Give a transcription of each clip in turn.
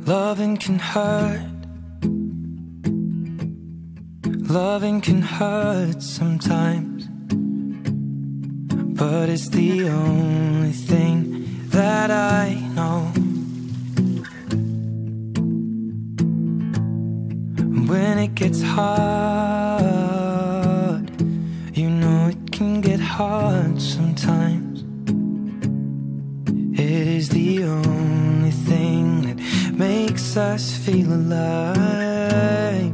Loving can hurt. Loving can hurt sometimes, but it's the only thing that I know. When it gets hard, you know it can get hard sometimes. It is the only thing that makes us feel alive.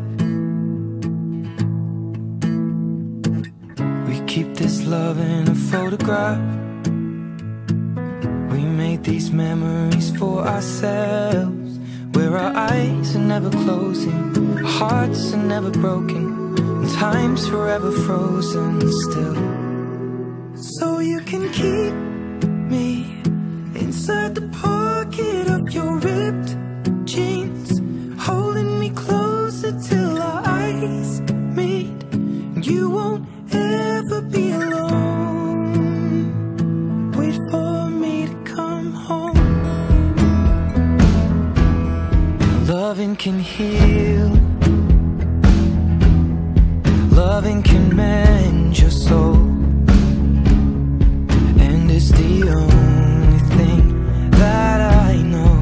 We keep this love in a photograph. We made these memories for ourselves, where our eyes are never closing, our hearts are never broken, and time's forever frozen still. So you can keep me inside the pocket of your ripped jeans, holding me closer till our eyes meet. You won't ever be alone. Wait for me to come home. Loving can heal. Loving can mend your soul, and it's the only thing that I know.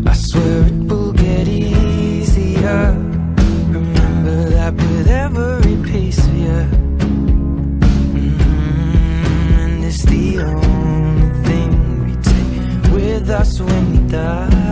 I swear it will get easier. Remember that with every piece of you. And it's the only thing we take with us when we die.